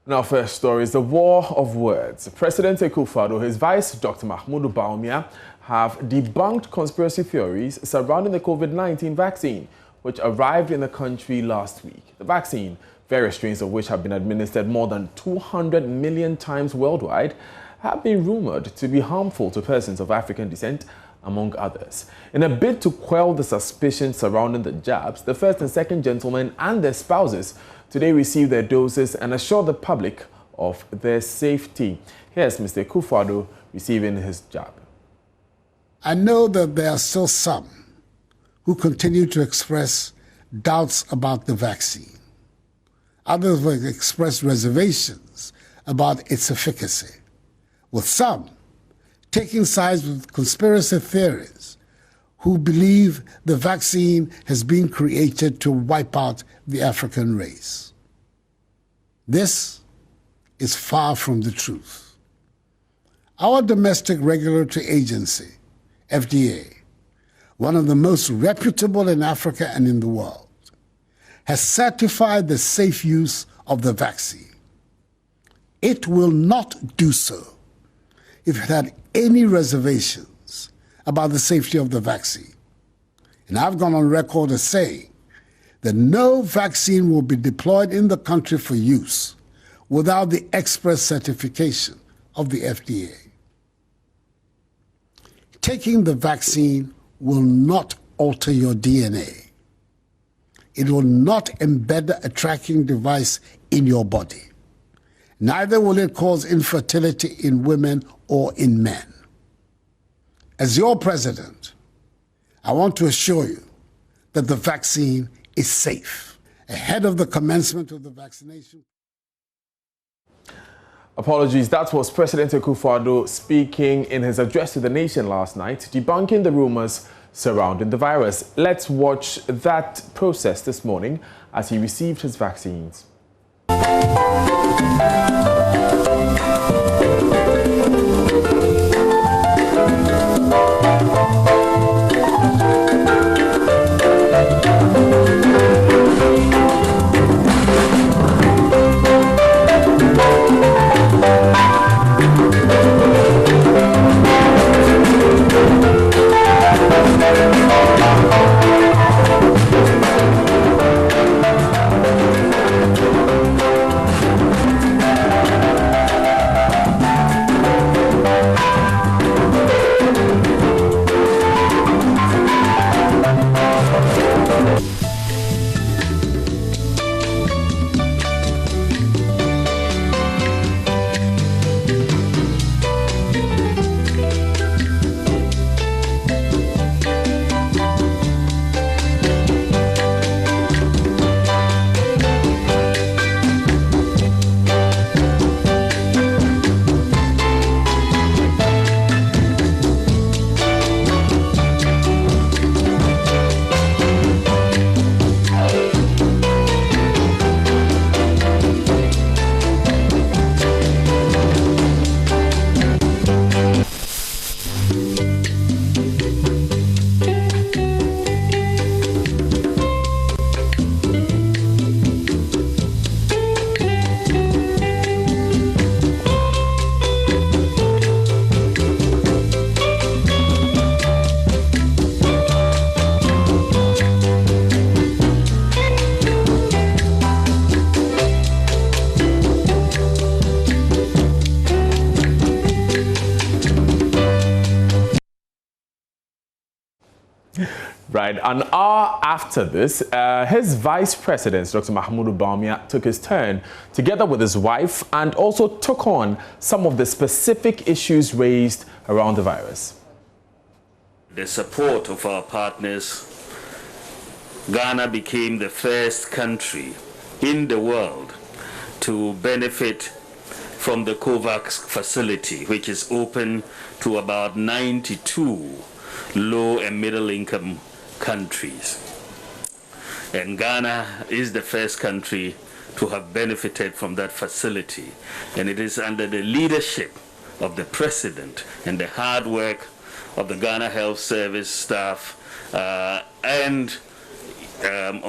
Now, first story is the war of words. President Akufo-Addo, his vice, Dr. Mahmoud Bawumia, have debunked conspiracy theories surrounding the COVID-19 vaccine, which arrived in the country last week. The vaccine, various strains of which have been administered more than 200 million times worldwide, have been rumored to be harmful to persons of African descent, among others. In a bid to quell the suspicions surrounding the jabs, the first and second gentlemen and their spouses today received their doses and assured the public of their safety. Here's Mr. Akufo-Addo receiving his jab. I know that there are still some who continue to express doubts about the vaccine. Others will express reservations about its efficacy, with some taking sides with conspiracy theories who believe the vaccine has been created to wipe out the African race. This is far from the truth. Our domestic regulatory agency, FDA, one of the most reputable in Africa and in the world, has certified the safe use of the vaccine. It will not do so if it had any reservations about the safety of the vaccine. And I've gone on record as saying that no vaccine will be deployed in the country for use without the express certification of the FDA. Taking the vaccine will not alter your DNA. It will not embed a tracking device in your body. Neither will it cause infertility in women or in men. As your president, I want to assure you that the vaccine is safe. Ahead of the commencement of the vaccination. Apologies, that was President Akufo-Addo speaking in his address to the nation last night, debunking the rumors surrounding the virus. Let's watch that process this morning as he received his vaccines. Right, an hour after this, his vice president, Dr. Mahmoud Bawumia, took his turn together with his wife and also took on some of the specific issues raised around the virus. The support of our partners, Ghana became the first country in the world to benefit from the COVAX facility, which is open to about 92 low and middle income countries. And Ghana is the first country to have benefited from that facility. And it is under the leadership of the president and the hard work of the Ghana Health Service staff and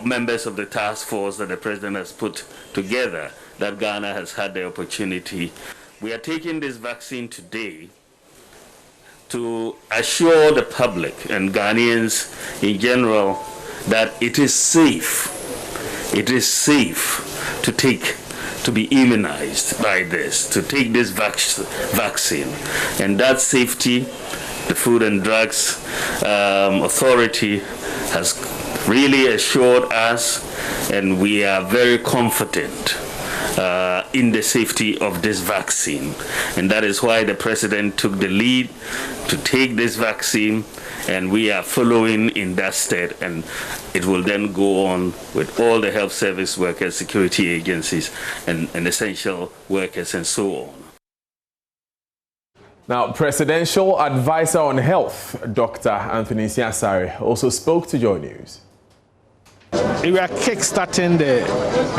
members of the task force that the president has put together that Ghana has had the opportunity. We are taking this vaccine today to assure the public and Ghanaians in general that it is safe. It is safe to be immunized by this, to take this vaccine. And that safety, the Food and Drugs Authority has really assured us, and we are very confident in the safety of this vaccine. And that is why the President took the lead to take this vaccine, and we are following in that stead, and it will then go on with all the health service workers, security agencies, and essential workers, and so on. Now, Presidential Advisor on Health, Dr. Anthony Siasare, also spoke to JoyNews. We are kick-starting the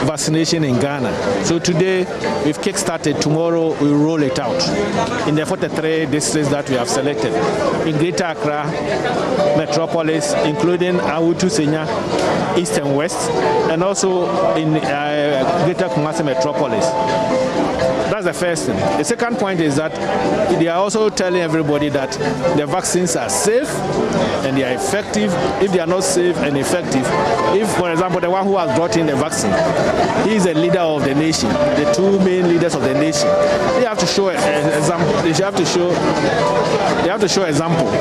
vaccination in Ghana. So today we've kick-started, tomorrow we'll roll it out in the 43 districts that we have selected. In Greater Accra Metropolis, including Awutu, Senya, East and West, and also in Greater Kumasi Metropolis. That's the first thing. The second point is that they are also telling everybody that the vaccines are safe and they are effective. If they are not safe and effective, if, for example, the one who has brought in the vaccine, he is a leader of the nation, the two main leaders of the nation, they have to show example. They have to show example.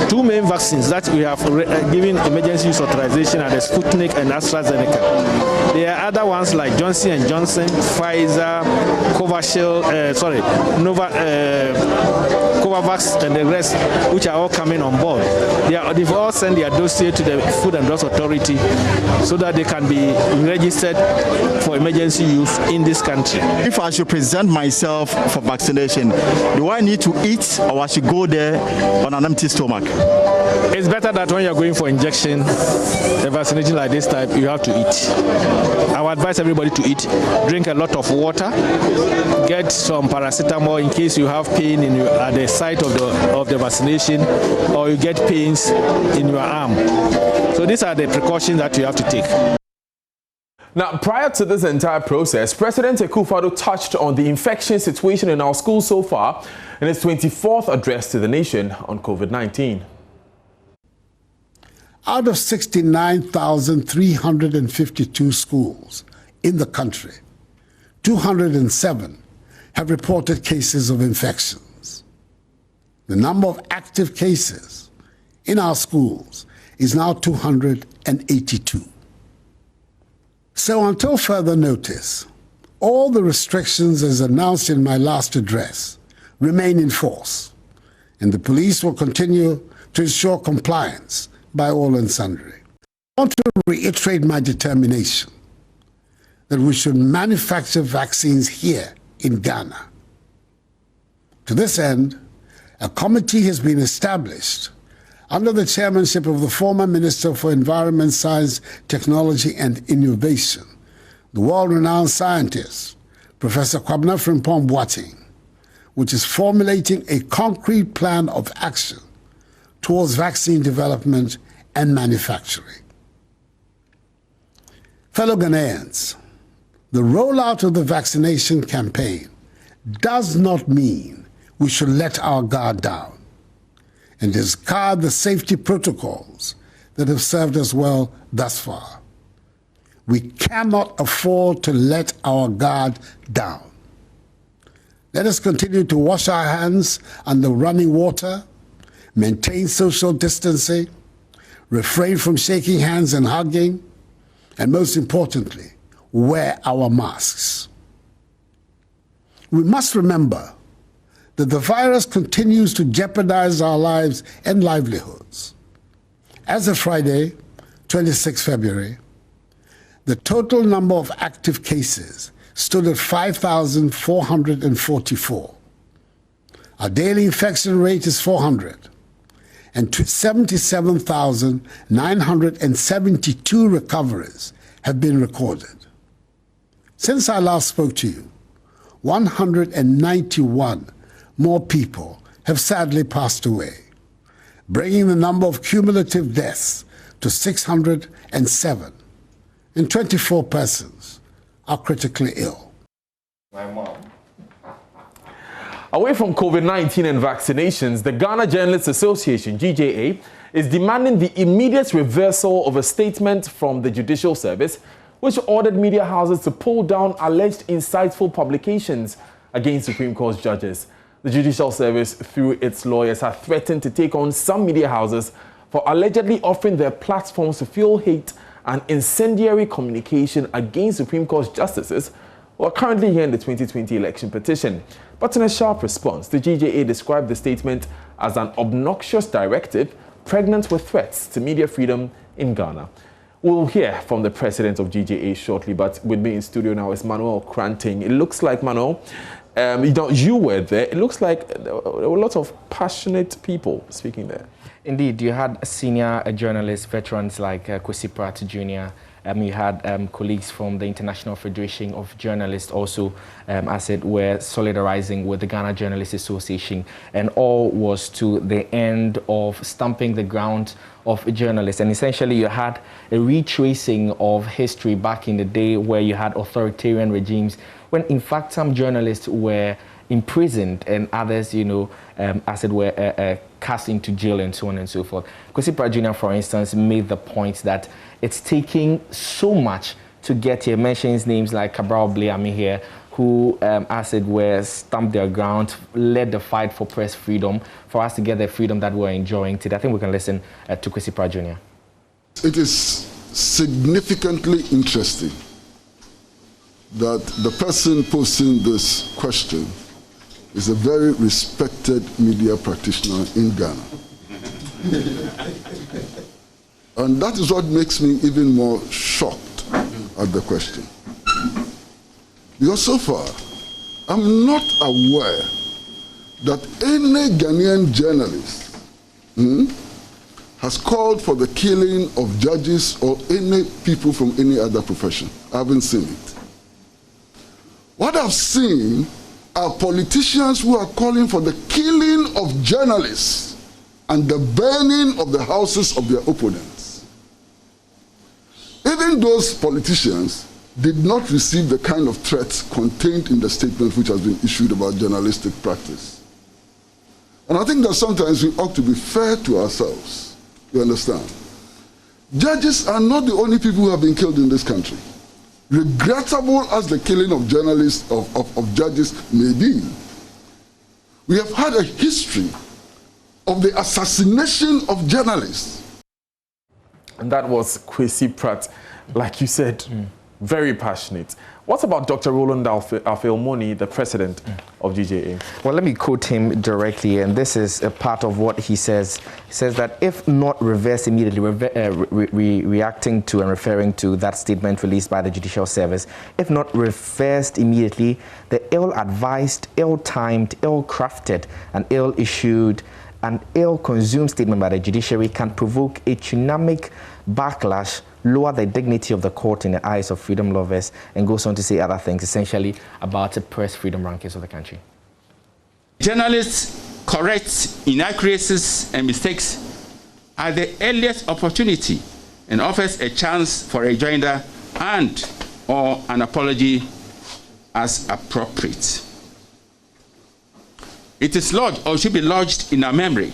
Two main vaccines that we have given emergency use authorization are the Sputnik and AstraZeneca. There are other ones like Johnson & Johnson, Pfizer, Covavax, and the rest, which are all coming on board. They've all sent their dossier to the Food and Drugs Authority so that they can be registered for emergency use in this country. If I should present myself for vaccination, do I need to eat or I should go there on an empty stomach? It's better that when you're going for injection, the vaccination like this type, you have to eat. I would advise everybody to eat. Drink a lot of water. Get some paracetamol in case you have pain at the site of the vaccination, or you get pains in your arm. So these are the precautions that you have to take. Now, prior to this entire process, President Akufo-Addo touched on the infection situation in our schools so far in his 24th address to the nation on COVID-19. Out of 69,352 schools in the country, 207 have reported cases of infections. The number of active cases in our schools is now 282. So until further notice, all the restrictions as announced in my last address remain in force, and the police will continue to ensure compliance by all and sundry. I want to reiterate my determination that we should manufacture vaccines here in Ghana. To this end, a committee has been established under the chairmanship of the former Minister for Environment, Science, Technology and Innovation, the world-renowned scientist, Professor Kwabena Frimpong-Boateng, which is formulating a concrete plan of action towards vaccine development and manufacturing. Fellow Ghanaians, the rollout of the vaccination campaign does not mean we should let our guard down and discard the safety protocols that have served us well thus far. We cannot afford to let our guard down. Let us continue to wash our hands under running water, maintain social distancing, refrain from shaking hands and hugging, and most importantly, wear our masks. We must remember that the virus continues to jeopardize our lives and livelihoods. As of Friday, 26 February, the total number of active cases stood at 5,444. Our daily infection rate is 400, and 77,972 recoveries have been recorded. Since I last spoke to you, 191 more people have sadly passed away, bringing the number of cumulative deaths to 607, and 24 persons are critically ill. My mom. Away from COVID-19 and vaccinations, the Ghana Journalists Association, GJA, is demanding the immediate reversal of a statement from the Judicial Service, which ordered media houses to pull down alleged insightful publications against Supreme Court judges. The Judicial Service, through its lawyers, have threatened to take on some media houses for allegedly offering their platforms to fuel hate and incendiary communication against Supreme Court justices who are currently hearing the 2020 election petition. But in a sharp response, the GJA described the statement as an obnoxious directive pregnant with threats to media freedom in Ghana. We'll hear from the president of GJA shortly, but with me in studio now is Manuel Kranting. It looks like, Manuel, you were there. It looks like there were lots of passionate people speaking there. Indeed, you had senior journalists, veterans like Kwesi Pratt Jr., you had colleagues from the International Federation of Journalists also, as it were, solidarizing with the Ghana Journalists Association, and all was to the end of stamping the ground of journalists. And essentially you had a retracing of history back in the day where you had authoritarian regimes, when in fact some journalists were imprisoned and others, as it were, cast into jail and so on and so forth. Kwesi Pratt Jr., for instance, made the point that it's taking so much to get here. Mentions names like Cabral Bleami here, who, as it were, stamped their ground, led the fight for press freedom, for us to get the freedom that we're enjoying today. I think we can listen to Kwesi Pratt Jr. It is significantly interesting that the person posing this question is a very respected media practitioner in Ghana. And that is what makes me even more shocked at the question. Because so far, I'm not aware that any Ghanaian journalist has called for the killing of judges or any people from any other profession. I haven't seen it. What I've seen are politicians who are calling for the killing of journalists and the burning of the houses of their opponents. Even those politicians did not receive the kind of threats contained in the statement which has been issued about journalistic practice. And I think that sometimes we ought to be fair to ourselves. You understand? Judges are not the only people who have been killed in this country. Regrettable as the killing of journalists, of judges may be, we have had a history of the assassination of journalists. And that was Kwesi Pratt, like you said, very passionate. What about Dr. Roland Alfeomoni, the president of GJA? Well, let me quote him directly, and this is a part of what he says. He says that if not reversed immediately, reacting to and referring to that statement released by the Judicial Service, if not reversed immediately, the ill-advised, ill-timed, ill-crafted, and ill-issued and ill-consumed statement by the judiciary can provoke a tsunamic backlash, lower the dignity of the court in the eyes of freedom lovers, and goes on to say other things, essentially about the press freedom rankings of the country. Journalists correct inaccuracies and mistakes at the earliest opportunity and offers a chance for a rejoinder and or an apology as appropriate. It is lodged, or should be lodged in our memory,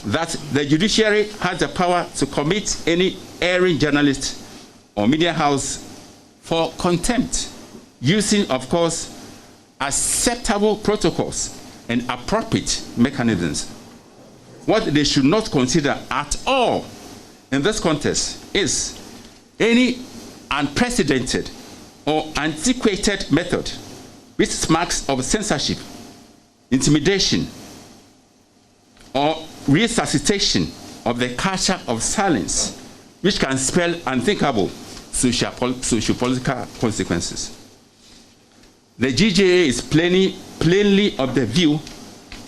that the judiciary has the power to commit any erring journalist or media house for contempt, using, of course, acceptable protocols and appropriate mechanisms. What they should not consider at all in this context is any unprecedented or antiquated method which smacks of censorship, intimidation, or resuscitation of the culture of silence, which can spell unthinkable socio-political consequences. The GJA is plainly of the view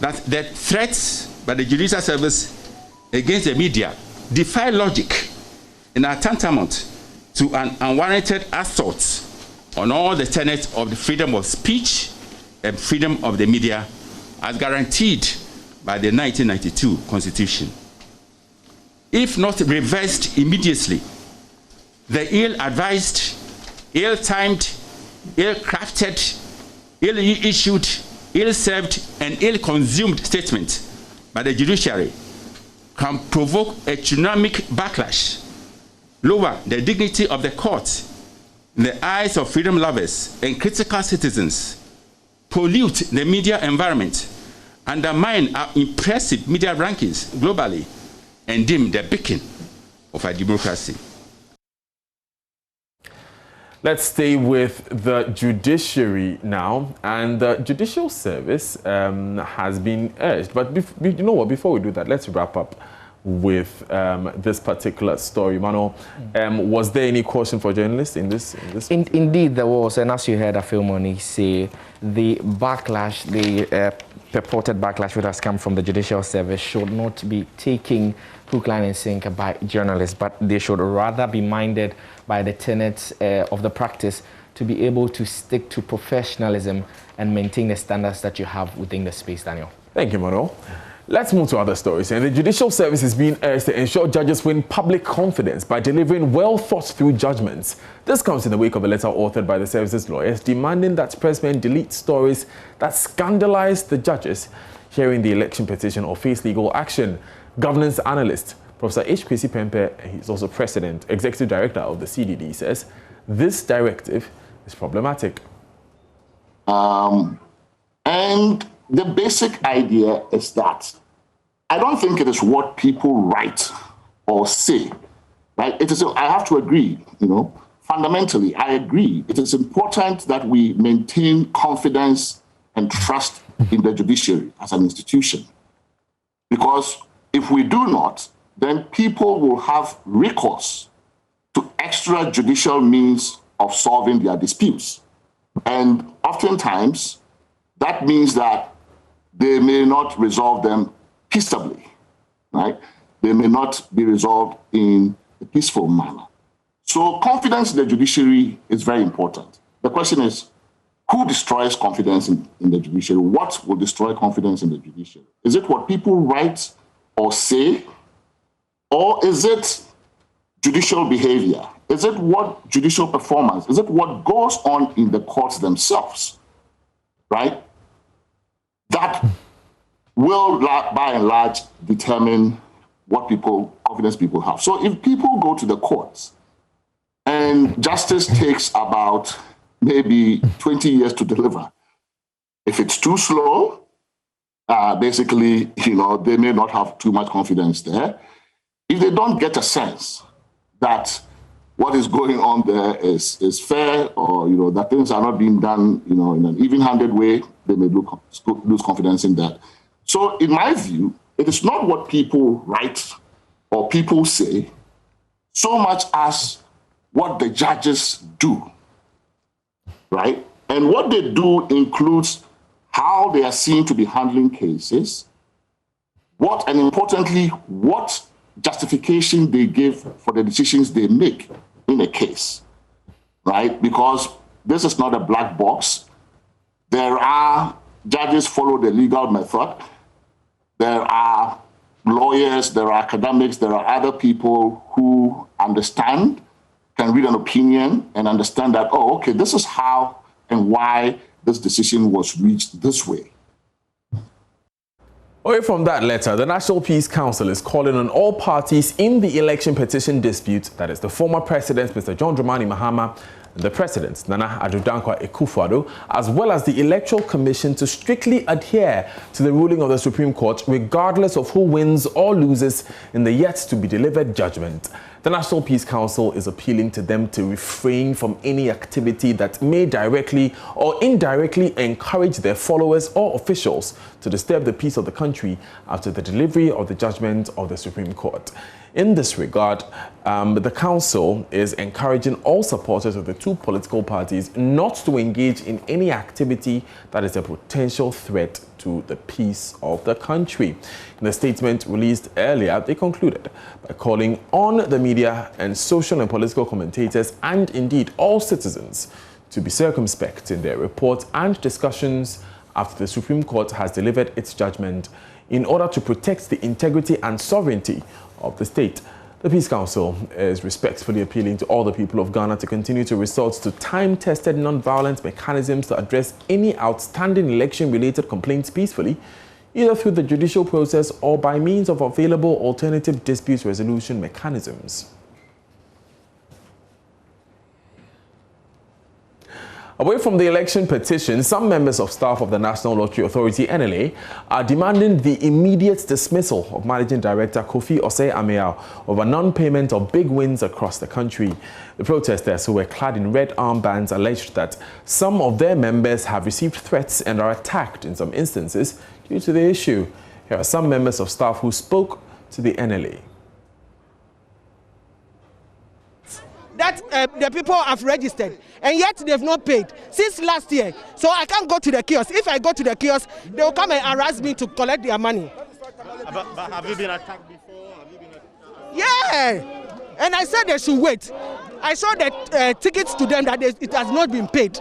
that the threats by the Judicial Service against the media defy logic and are tantamount to an unwarranted assault on all the tenets of the freedom of speech and freedom of the media as guaranteed by the 1992 Constitution. If not reversed immediately, the ill-advised, ill-timed, ill-crafted, ill-issued, ill-served, and ill-consumed statement by the judiciary can provoke a tsunamic backlash, lower the dignity of the court in the eyes of freedom lovers and critical citizens, pollute the media environment, undermine our impressive media rankings globally, and dim the beacon of our democracy. Let's stay with the judiciary now, and the judicial service has been urged. But you know what? Before we do that, let's wrap up with this particular story. Mano, was there any caution for journalists in this? Indeed, there was, and as you heard Afilmoni say, the backlash, the purported backlash which has come from the judicial service should not be taking hook, line, and sinker by journalists, but they should rather be minded by the tenets of the practice to be able to stick to professionalism and maintain the standards that you have within the space, Daniel. Thank you, Mano. Let's move to other stories. And the judicial service is being urged to ensure judges win public confidence by delivering well-thought-through judgments. This comes in the wake of a letter authored by the service's lawyers demanding that pressmen delete stories that scandalize the judges hearing the election petition or face legal action. Governance analyst Professor H. Kwesi Pempe, he's also president, executive director of the CDD, says this directive is problematic. And the basic idea is that I don't think it is what people write or say, right? It is, I have to agree, fundamentally, I agree. It is important that we maintain confidence and trust in the judiciary as an institution. Because if we do not, then people will have recourse to extrajudicial means of solving their disputes. And oftentimes, that means that they may not resolve them peaceably, right? They may not be resolved in a peaceful manner. So confidence in the judiciary is very important. The question is, who destroys confidence in the judiciary? What will destroy confidence in the judiciary? Is it what people write or say? Or is it judicial behavior? Is it what judicial performance? Is it what goes on in the courts themselves, right? That will, by and large, determine what confidence people have. So if people go to the courts and justice takes about maybe 20 years to deliver, if it's too slow, basically, they may not have too much confidence there. If they don't get a sense that what is going on there is fair, or that things are not being done in an even-handed way, they may lose confidence in that. So in my view, it is not what people write or people say so much as what the judges do, right? And what they do includes how they are seen to be handling cases, and importantly, what justification they give for the decisions they make in a case, right? Because this is not a black box. Judges follow the legal method. There are lawyers, there are academics, there are other people who understand, can read an opinion and understand that, oh, okay, this is how and why this decision was reached this way. Away from that letter, the National Peace Council is calling on all parties in the election petition dispute, that is the former president, Mr. John Dramani Mahama, and the president, Nana Addo Dankwa Akufo-Addo, as well as the Electoral Commission to strictly adhere to the ruling of the Supreme Court, regardless of who wins or loses in the yet-to-be-delivered judgment. The National Peace Council is appealing to them to refrain from any activity that may directly or indirectly encourage their followers or officials to disturb the peace of the country after the delivery of the judgment of the Supreme Court. In this regard, the Council is encouraging all supporters of the two political parties not to engage in any activity that is a potential threat to the peace of the country. In a statement released earlier, they concluded by calling on the media and social and political commentators and indeed all citizens to be circumspect in their reports and discussions after the Supreme Court has delivered its judgment in order to protect the integrity and sovereignty of the state. The Peace Council is respectfully appealing to all the people of Ghana to continue to resort to time-tested non-violent mechanisms to address any outstanding election-related complaints peacefully, either through the judicial process or by means of available alternative dispute resolution mechanisms. Away from the election petition, some members of staff of the National Lottery Authority, NLA, are demanding the immediate dismissal of Managing Director Kofi Osei-Ameyaw over non-payment of big wins across the country. The protesters, who were clad in red armbands, alleged that some of their members have received threats and are attacked in some instances due to the issue. Here are some members of staff who spoke to the NLA. That the people have registered and yet they've not paid since last year. So I can't go to the kiosk. If I go to the kiosk, they will come and harass me to collect their money. But have you been attacked before? Yeah. And I said they should wait. I showed the tickets to them that it has not been paid.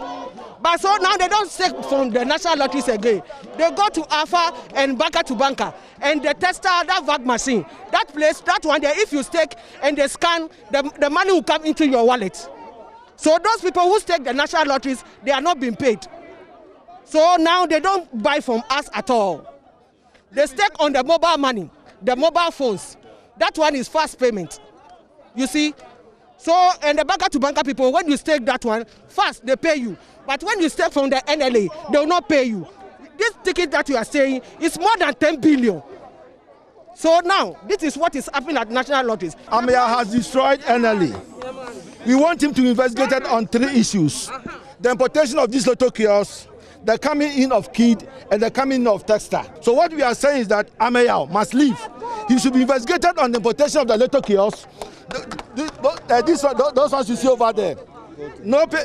But so now they don't take from the national lotteries again. They go to Alpha and banker to banker. And the tester, that VAC machine, that place, that one there, if you stake and they scan, the money will come into your wallet. So those people who stake the national lotteries, they are not being paid. So now they don't buy from us at all. They stake on the mobile money, the mobile phones. That one is fast payment. You see? So, and the banker to banker people, when you stake that one, fast, they pay you. But when you stake from the NLA, they will not pay you. This ticket that you are saying is more than 10 billion. So now, this is what is happening at national lotteries. Ameyaw has destroyed NLA. We want him to investigate it on 3 issues. The importation of these lotto kiosks, the coming in of kid, and the coming in of texter. So what we are saying is that Ameyaw must leave. He should be investigated on the importation of the lotto kiosks. Those ones you see over there. No pay,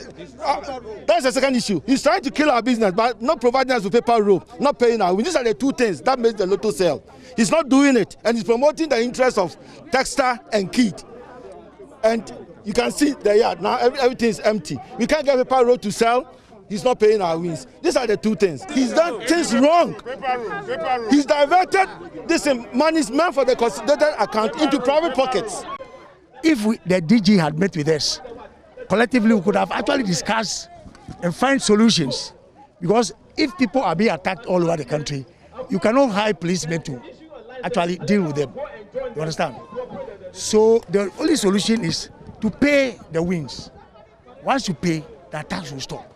that's the second issue. He's trying to kill our business, but not providing us with paper rope, not paying us. These are the 2 things that makes the lotto sell. He's not doing it, and he's promoting the interests of texter and kid. And you can see the yard now, everything is empty. We can't get paper rope to sell. He's not paying our wins. These are the 2 things. He's done things wrong. He's diverted this money is meant for the consolidated account into private pockets. If the DG had met with us, collectively we could have actually discussed and find solutions. Because if people are being attacked all over the country, you cannot hire policemen to actually deal with them. You understand? So the only solution is to pay the wins. Once you pay, the attacks will stop.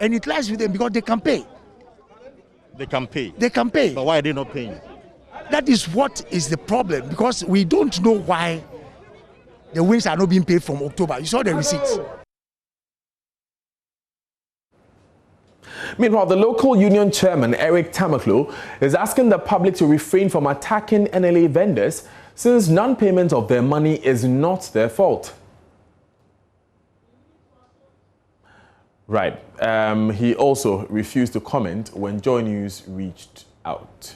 And it lies with them because they can pay. They can pay? They can pay. But why are they not paying? That is what is the problem, because we don't know why the wins are not being paid from October. You saw the receipts. Meanwhile, the local union chairman, Eric Tamaklo, is asking the public to refrain from attacking NLA vendors since non-payment of their money is not their fault. Right. He also refused to comment when JoyNews reached out.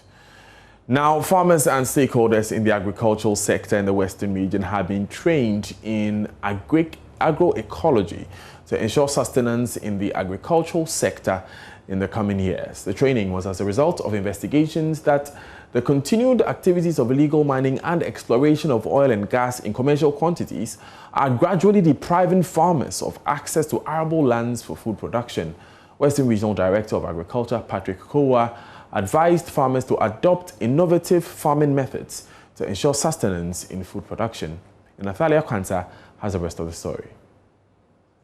Now, farmers and stakeholders in the agricultural sector in the Western region have been trained in agroecology to ensure sustenance in the agricultural sector in the coming years. The training was as a result of investigations that the continued activities of illegal mining and exploration of oil and gas in commercial quantities are gradually depriving farmers of access to arable lands for food production. Western Regional Director of Agriculture, Patrick Kowa, advised farmers to adopt innovative farming methods to ensure sustenance in food production. And Nathalia Kwanzaa has the rest of the story.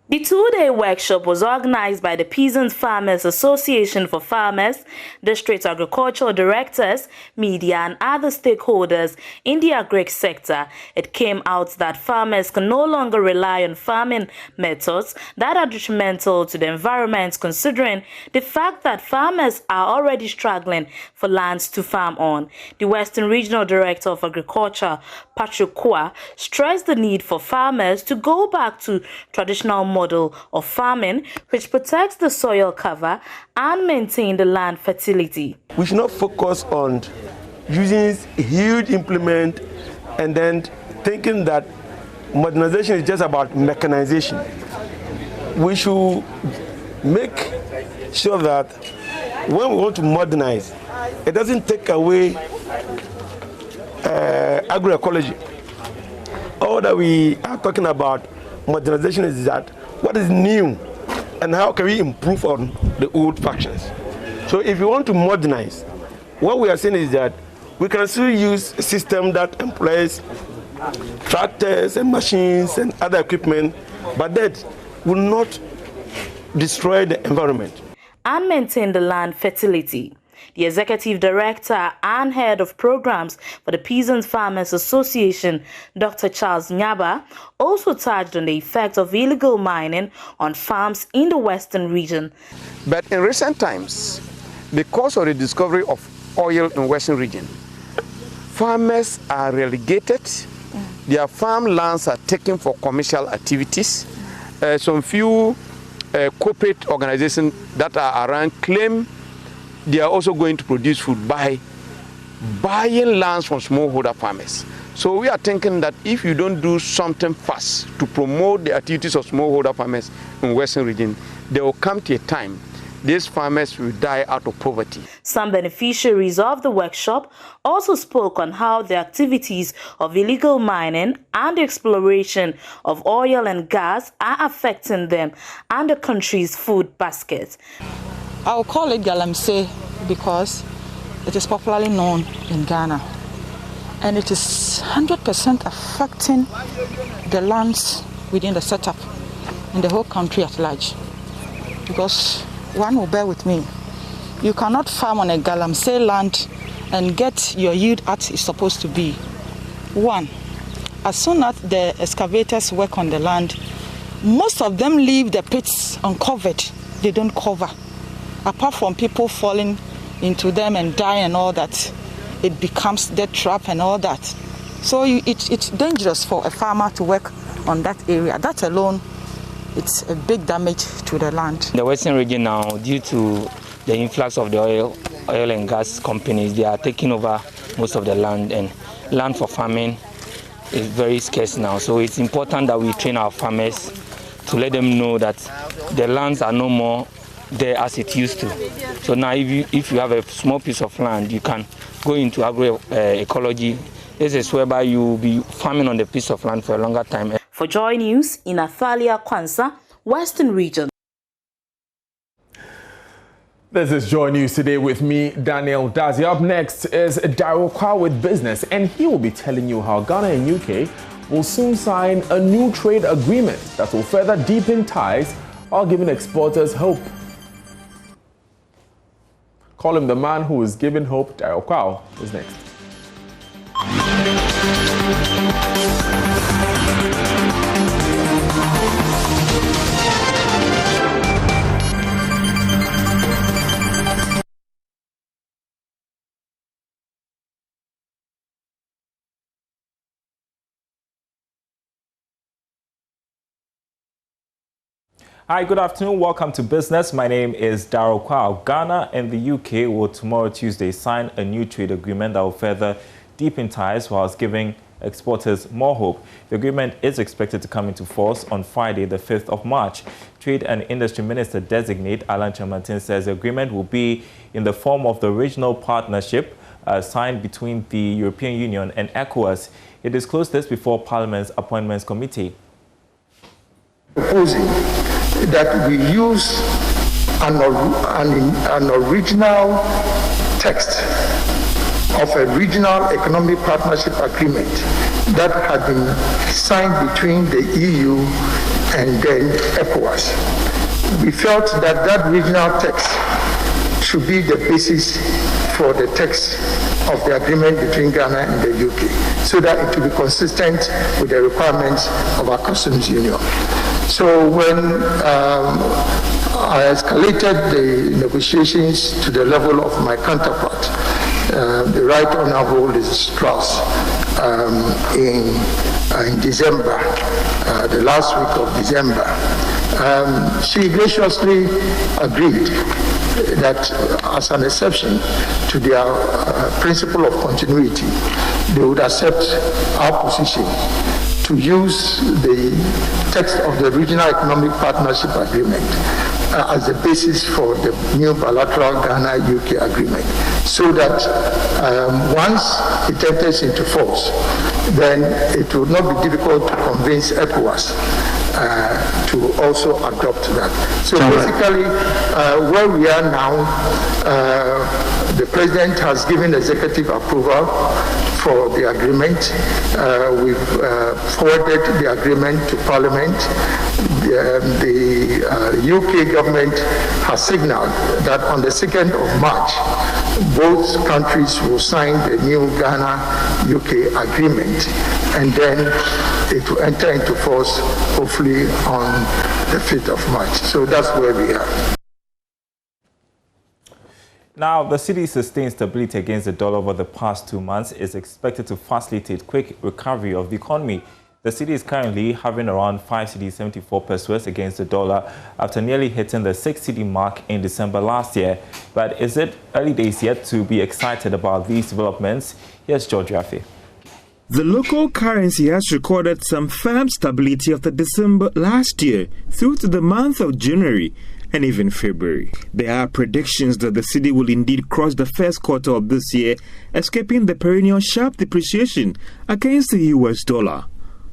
The 2-day workshop was organized by the Peasant Farmers Association for Farmers, district agricultural directors, media and other stakeholders in the agri sector. It came out that farmers can no longer rely on farming methods that are detrimental to the environment, considering the fact that farmers are already struggling for lands to farm on. The Western Regional Director of Agriculture, Patrick Kowa, stressed the need for farmers to go back to traditional model of farming, which protects the soil cover and maintain the land fertility. We should not focus on using huge implement and then thinking that modernization is just about mechanization. We should make sure that when we want to modernize, it doesn't take away agroecology. all that we are talking about modernization is that what is new and how can we improve on the old factions. So if you want to modernize, what we are saying is that we can still use a system that employs tractors and machines and other equipment, but that will not destroy the environment. And maintain the land fertility. The Executive Director and Head of Programs for the Peasant Farmers Association, Dr. Charles Nyaba, also touched on the effect of illegal mining on farms in the Western region. But in recent times, because of the discovery of oil in the Western region, farmers are relegated. Their farmlands are taken for commercial activities. Some few corporate organizations that are around claim they are also going to produce food by buying lands from smallholder farmers. So we are thinking that if you don't do something fast to promote the activities of smallholder farmers in Western region, there will come to a time these farmers will die out of poverty. Some beneficiaries of the workshop also spoke on how the activities of illegal mining and the exploration of oil and gas are affecting them and the country's food basket. I'll call it galamsey because it is popularly known in Ghana, and it is 100% affecting the lands within the setup in the whole country at large. Because one will bear with me, you cannot farm on a galamsey land and get your yield as it's supposed to be. One, as soon as the excavators work on the land, most of them leave the pits uncovered. They don't cover. Apart from people falling into them and dying and all that, it becomes death trap and all that. So it's dangerous for a farmer to work on that area. That alone, it's a big damage to the land. The Western region now, due to the influx of the oil and gas companies, they are taking over most of the land, and land for farming is very scarce now. So it's important that we train our farmers to let them know that the lands are no more there as it used to. So now if you have a small piece of land, you can go into agroecology. This is whereby you will be farming on the piece of land for a longer time. For Joy News in Athalia, Kwanza, Western Region. This is Joy News today with me, Daniel Dazi. Up next is Daryl Kwa with business, and he will be telling you how Ghana and UK will soon sign a new trade agreement that will further deepen ties while giving exporters hope. Call him the man who is giving hope. Daryl Kwa is next. Hi, good afternoon. Welcome to Business. My name is Daryl Kwa. Ghana and the UK will tomorrow, Tuesday, sign a new trade agreement that will further deepen ties whilst giving exporters more hope. The agreement is expected to come into force on Friday, the 5th of March. Trade and Industry Minister Designate Alan Chamantin says the agreement will be in the form of the regional partnership signed between the European Union and ECOWAS. He disclosed this before Parliament's Appointments Committee. Proposing that we use an original text of a regional economic partnership agreement that had been signed between the EU and then ECOWAS. We felt that that regional text should be the basis for the text of the agreement between Ghana and the UK, so that it will be consistent with the requirements of our customs union. So when I escalated the negotiations to the level of my counterpart, the Right Honorable Liz Strauss, in December, the last week of December, she graciously agreed that as an exception to their principle of continuity, they would accept our position to use the text of the Regional Economic Partnership Agreement as a basis for the new bilateral Ghana-UK agreement, so that once it enters into force, then it will not be difficult to convince ECOWAS to also adopt that. So basically, where we are now, the President has given executive approval for the agreement. We've forwarded the agreement to Parliament. The UK government has signaled that on the 2nd of March, both countries will sign the new Ghana-UK agreement, and then it will enter into force hopefully on the 5th of March. So that's where we are. Now, the city's sustained stability against the dollar over the past 2 months is expected to facilitate quick recovery of the economy. The city is currently having around 5 cedis 74 pesos against the dollar after nearly hitting the 6 cedi mark in December last year. But is it early days yet to be excited about these developments? Here's George Rafi. The local currency has recorded some firm stability after December last year through to the month of January and even February. There are predictions that the city will indeed cross the first quarter of this year, escaping the perennial sharp depreciation against the US dollar.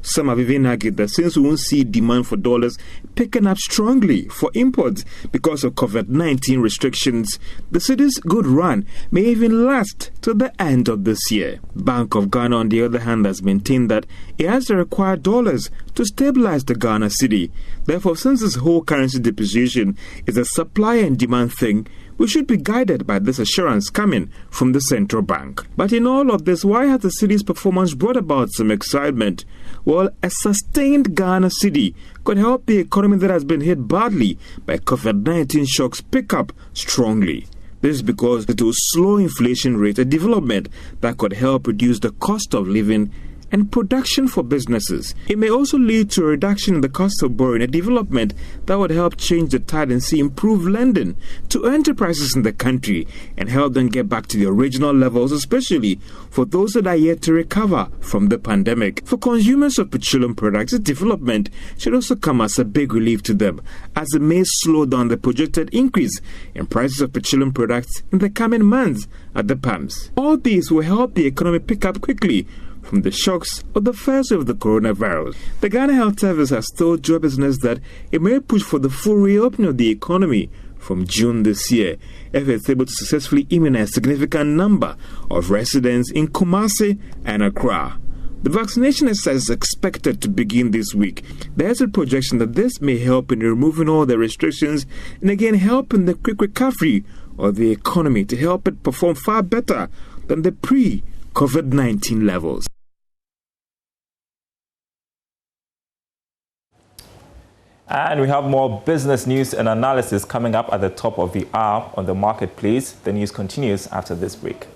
Some have even argued that since we won't see demand for dollars picking up strongly for imports because of COVID-19 restrictions, the city's good run may even last to the end of this year. Bank of Ghana, on the other hand, has maintained that it has the required dollars to stabilize the Ghana city. Therefore, since this whole currency depreciation is a supply and demand thing, we should be guided by this assurance coming from the central bank. But in all of this, why has the city's performance brought about some excitement? Well, a sustained Ghana city could help the economy that has been hit badly by COVID-19 shocks pick up strongly. This is because it will slow inflation rate, a development that could help reduce the cost of living and production for businesses. It may also lead to a reduction in the cost of borrowing, a development that would help change the tide and see improved lending to enterprises in the country and help them get back to the original levels, especially for those that are yet to recover from the pandemic. For consumers of petroleum products, this development should also come as a big relief to them, as it may slow down the projected increase in prices of petroleum products in the coming months at the pumps. All these will help the economy pick up quickly from the shocks of the first wave of the coronavirus. The Ghana Health Service has told Joy Business that it may push for the full reopening of the economy from June this year if it's able to successfully immunize a significant number of residents in Kumasi and Accra. The vaccination exercise is expected to begin this week. There is a projection that this may help in removing all the restrictions and again help in the quick recovery of the economy to help it perform far better than the pre-COVID-19 levels. And we have more business news and analysis coming up at the top of the hour on the marketplace. The news continues after this break.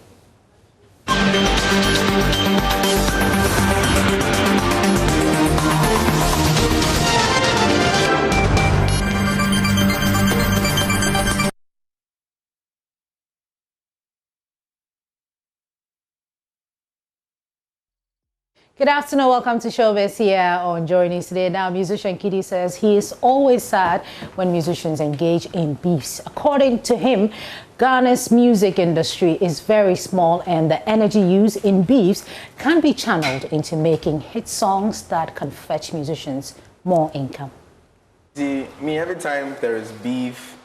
Good afternoon, welcome to Showbiz here on JoyNews today. Now, musician Kidi says he is always sad when musicians engage in beefs. According to him, Ghana's music industry is very small and the energy used in beefs can be channeled into making hit songs that can fetch musicians more income. See, me, every time there is beef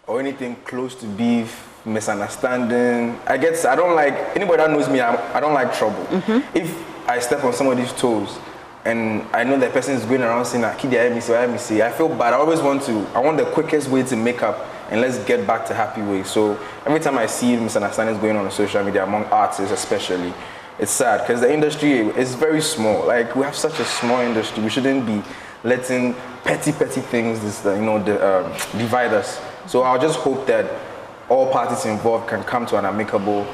or anything close to beef, misunderstanding, I don't like, anybody that knows me, I don't like trouble. If I step on somebody's toes and I know that person is going around saying, Kidi, I feel bad. I want the quickest way to make up and let's get back to happy ways. So every time I see misunderstandings going on social media among artists especially, it's sad because the industry is very small. Like, we have such a small industry. We shouldn't be letting petty things divide us. So I'll just hope that all parties involved can come to an amicable,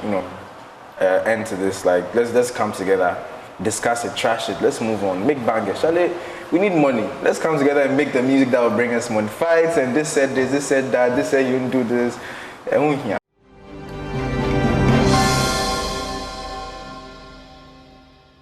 end to this. Like, let's come together, discuss it, trash it, let's move on, make bangers. We need money. Let's come together and make the music that will bring us money. Fights and this said this, this said that, this said you didn't do this.